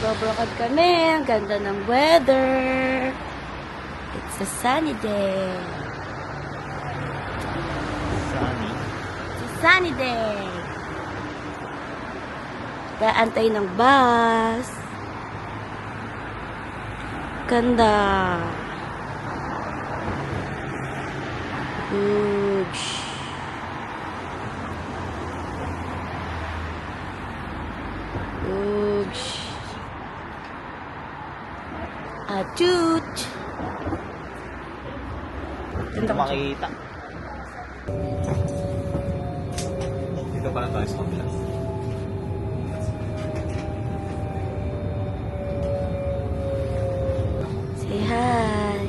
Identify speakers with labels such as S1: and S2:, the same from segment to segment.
S1: Magbabrokad kami. Ang ganda ng weather. It's a sunny day.
S2: Sunny.
S1: It's a sunny day. Kaantay ng bus. Ganda. Huge. Huge. Atut.
S2: Dito makikita. Dito pala tayo sa kabila.
S1: Say hi.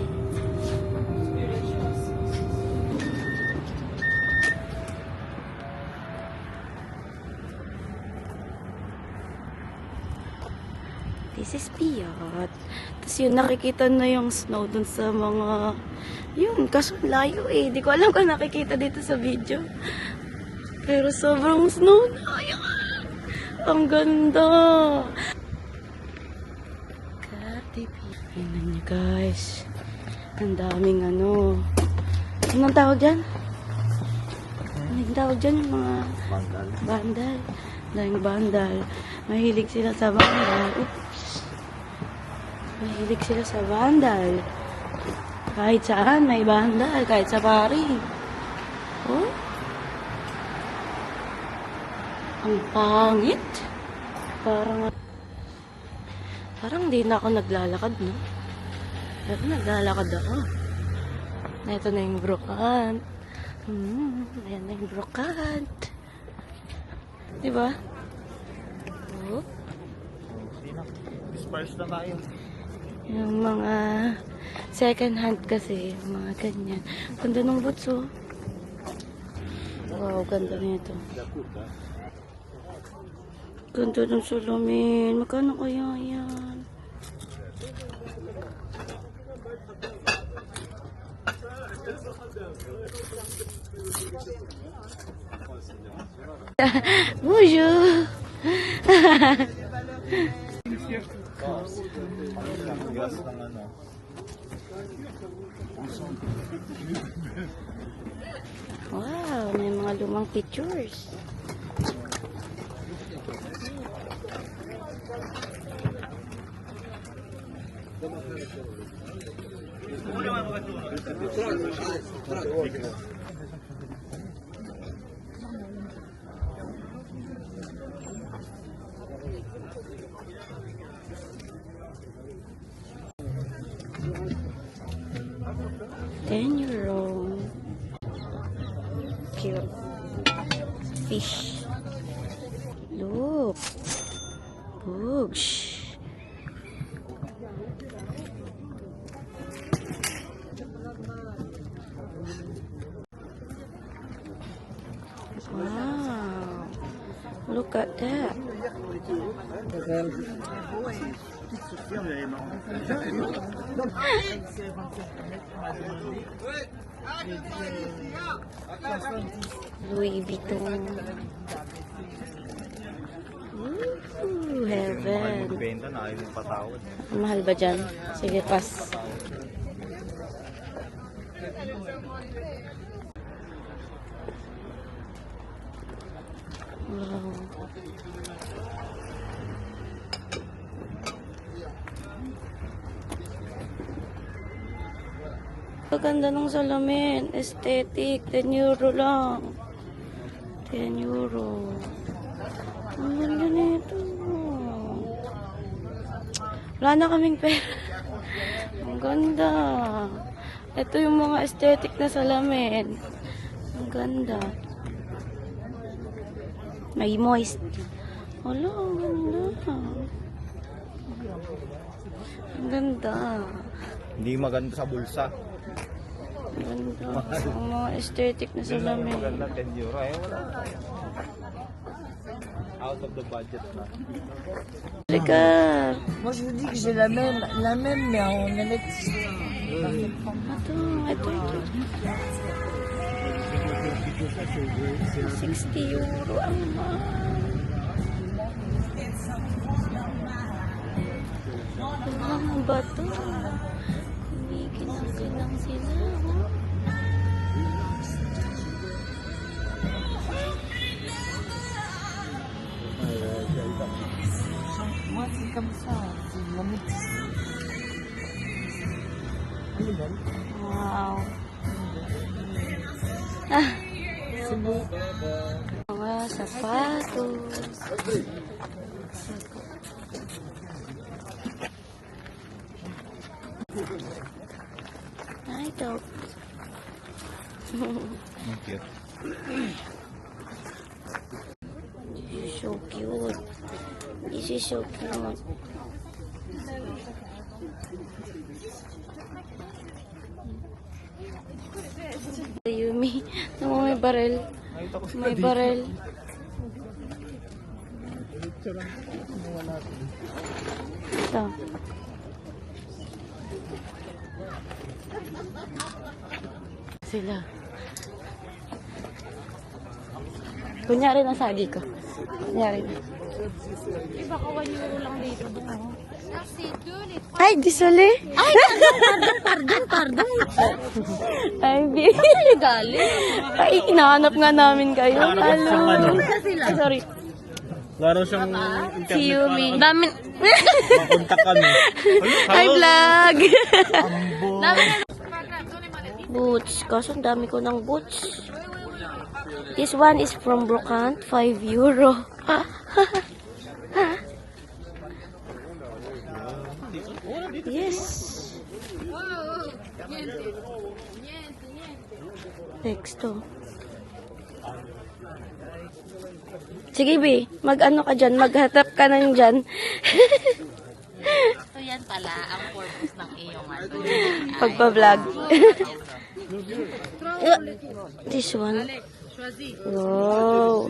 S1: This is Piyot. Tapos yun, nakikita na yung snow dun sa mga... Yun, kaso layo eh. Di ko alam kung nakikita dito sa video. Pero sobrang snow na. Ayan. Ang ganda. Tingnan niyo guys. Ang daming ano. Anong tawag dyan? Anong tawag dyan? Yung mga...
S2: Bandal.
S1: Bandal. Daming bandal. Mahilig sila sa bandal. Oops. Mahilig sila sa bandal. Kahit saan may bandal. Kahit sa pari. Oh. Ang pangit. Parang hindi na ako naglalakad, no? Pero naglalakad ako. Ito na yung brokant. Ayan na yung brokant. Diba? Oh.
S2: Disperse na tayo.
S1: Yung mga second hand kasi, yung mga ganyan. Ganda ng boots, oh. Wow, ganda nito. Ganda ng salamin. Magkano kaya yan? Bonjour!
S2: Gas ng ano.
S1: Wow, may mga lumang pictures. €10. Cute. Fish. Look. Bugs. Wow. Look at that. Louis Vuitton. Ooh, heaven.
S2: Benta na ayaw yung patawad.
S1: Mahal ba dyan? Sige, pass. Wow. Paganda ng salamin. Aesthetic. €10 lang. €10. Ang ganda nito. Wala na kaming pera. Ang ganda. Ito yung mga aesthetic na salamin. Ang ganda. May moist. Wala, ang ganda. Ang ganda.
S2: Hindi maganda sa bulsa.
S1: Ang ganda. Ang mga aesthetic na salamin.
S2: Maganda €10. Eh, wala. Out of the budget na.
S1: Halika.
S3: Moi je vous dis que j'ai la même mais en électrique.
S1: Ito. €60 ang mahal. ba to? Kumikinang-kinang sila.
S3: Masih kamu sa lamig. Ano ba?
S1: Wow. Mga sapatos. Ay, ito.
S2: Cute.
S1: So cute. This is so cute. Yumi. Naman may barel. May barel. Ito. Sila. Kunyari na sagi ko. Kunyari na.
S4: Iba ko 1 euro lang dito.
S1: Ay, disole.
S4: Ay, pardon.
S1: Ay, bili galing. Ay, hinahanap nga namin kayo. Hello. Ay, sorry.
S2: Laro siyang
S1: Si Yumi. Dami.
S2: makontak kami.
S1: Hi, vlog.
S4: Dami na
S1: Boots. Kaso ang dami ko ng boots. This one is from Brocant. 5 euro. Yes. Next to. Sige, B. Mag-ano ka dyan. Maghatap ka nang dyan.
S4: So yan pala ang purpose ng iyong ano.
S1: Pagpa-vlog. This one. Wow.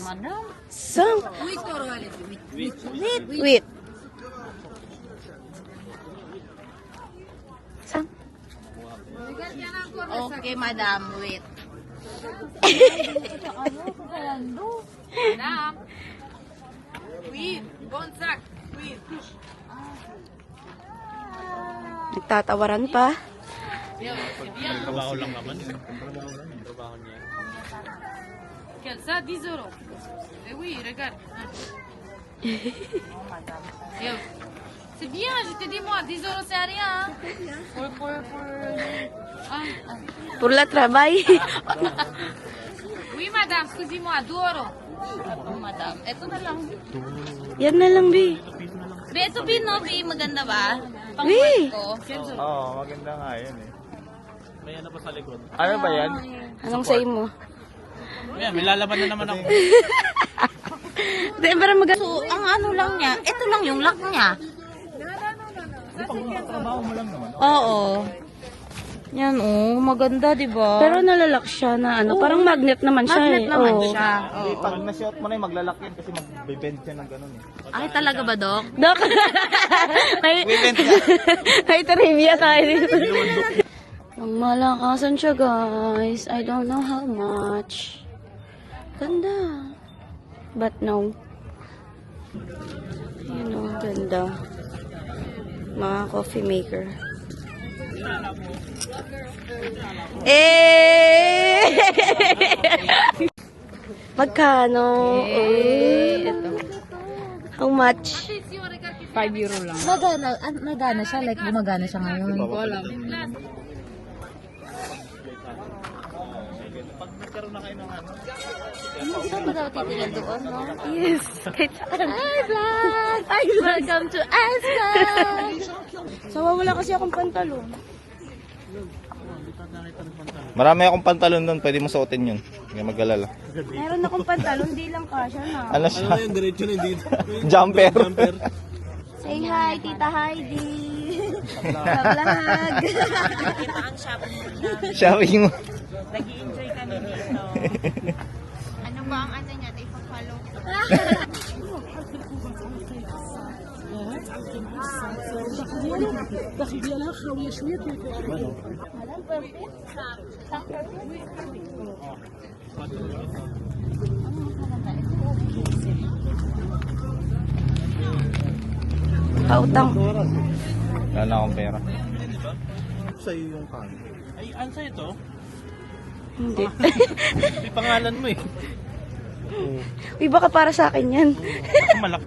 S4: Madam.
S1: Sam. Wait. Sam.
S4: Okay, madam. Wait. Madam. Wait. Bonsak. Wait.
S1: Nagtatawaran pa.
S2: Trabaho lang naman. Trabaho niya.
S4: Quel ça 10 euros. Eh oui, regarde. Yo. C'est bien, je te dis moi, 10 euros c'est rien. Pour...
S1: Purla trabay.
S4: Oui, madame, excusez-moi, 2 euros. Oh, madame, eto na lang.
S1: Yan na lang, B.
S4: Be, ito Bino, Be, maganda ba? Pang
S1: Be.
S4: ko.
S2: Oo, maganda nga yan eh. May ano pa sa likod? Ano ba yan?
S1: Anong say mo?
S2: Yan, may lalaban na naman ako.
S1: Di, para mag-
S4: So, ang ano lang niya, ito lang yung lock niya.
S2: Trabaho mo lang naman.
S4: Oo. Yan, oh, maganda, di ba?
S1: Pero nalalak siya na ano, parang magnet naman siya
S4: magnet
S1: eh.
S4: naman
S1: Oo.
S4: siya.
S2: Hindi, pag na-shot mo na yung maglalak yan kasi mag-bend siya ng ganun eh.
S4: Ay, talaga ba, Dok?
S1: Dok! may, may trivia tayo dito. Ang malakasan siya, guys. I don't know how much. Ganda. But no. Yun o, ganda. Mga coffee maker. Eh! Magkano? How much?
S4: 5 euro lang. Nagana siya, like gumagana siya ngayon. Hindi ko alam. Saan ba daw titigil doon, no?
S1: Yes. Kahit saan.
S4: Hi, vlog! Hi, welcome to Aska!
S1: So, wala kasi akong pantalon.
S2: Marami akong pantalon doon, pwede mo suotin yun. Hindi mag-alala.
S1: Meron akong pantalon, di lang kasha na.
S2: Ano siya? Jumper.
S1: Say hi, Tita Heidi. Vlog.
S2: Shopping mo.
S4: Ano ba ang ano niya? Ipa-follow.
S1: Pautang.
S2: Wala na akong pera. Sa'yo yung kano. Ay, ano sa'yo to?
S1: Hindi.
S2: May pangalan mo eh.
S1: Uy, baka para sa akin yan.
S2: Ako malaki.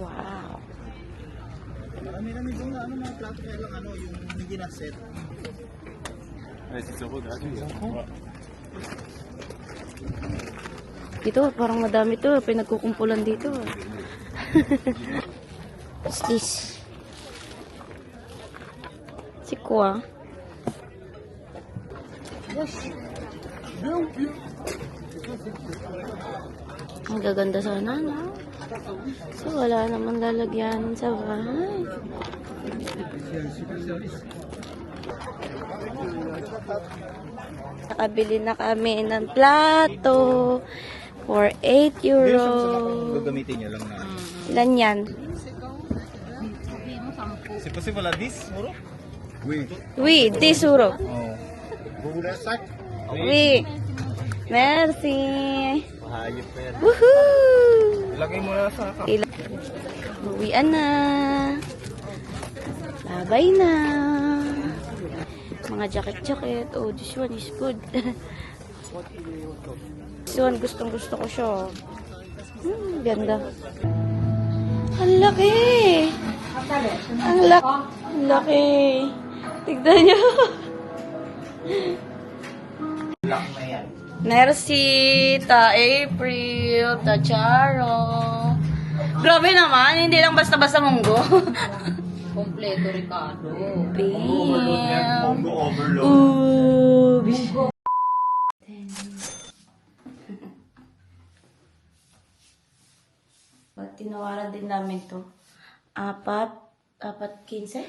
S1: Wow.
S2: Marami-rami doon na mga plato kaya lang yung hindi na set. Ay, si Soko dati.
S1: Dito, parang madami to. Pinagkukumpulan dito. What's this? Sikwa. Ang gaganda sana, no? So, wala naman lalagyan sa bahay. Nakabili na kami ng plato for 8 euro.
S2: Gagamitin niya lang na.
S1: Ilan yan?
S2: Si possible this, muro?
S1: Oui, 10 euro.
S2: Oo.
S1: Oui. Merci.
S2: Hayop pa yan.
S1: Woohoo!
S2: Ilagay mo na sa
S1: Uwian na. Babay na. Mga jacket-jacket. Oh, this one is good. This one, gustong-gusto ko siya. Ganda. Ang laki! Ang laki! Tignan niyo. Merci, ta April, ta Charo. Grabe naman, hindi lang basta-basta munggo.
S4: Kompleto, Ricardo.
S1: Bam.
S2: overload.
S1: Ooh, Ba't tinawaran din namin to? 4.15?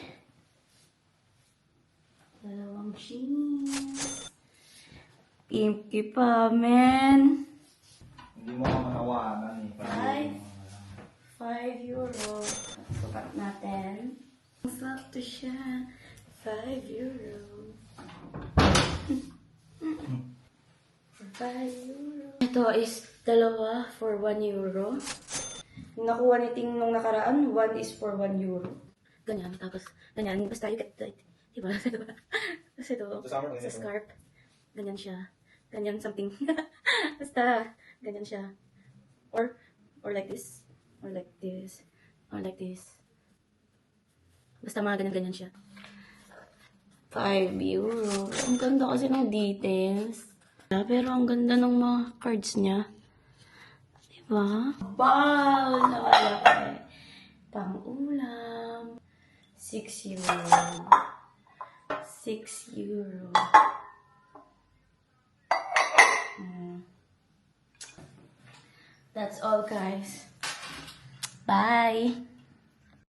S1: Dalawang jeans. Pinky pa, men.
S2: Hindi mo ako matawanan eh.
S1: 5 euro. Sukat natin. Ang sakto siya. 5 euro. 5 euro. Ito is dalawa for 1 euro. Yung nakuha ni Ting nung nakaraan, 1 is for 1 euro. Ganyan, tapos ganyan. Basta you get that. Diba? Tapos ito, sa scarf. Ganyan siya. Ganyan something. Basta, ganyan siya. Or like this. Or like this. Or like this. Basta mga ganyan-ganyan siya. 5 euro. Ang ganda kasi ng details. Pero ang ganda ng mga cards niya. Diba? Wow! Nakalaki. Pang-ulam. 6 euro. 6 euro. That's all, guys. Bye!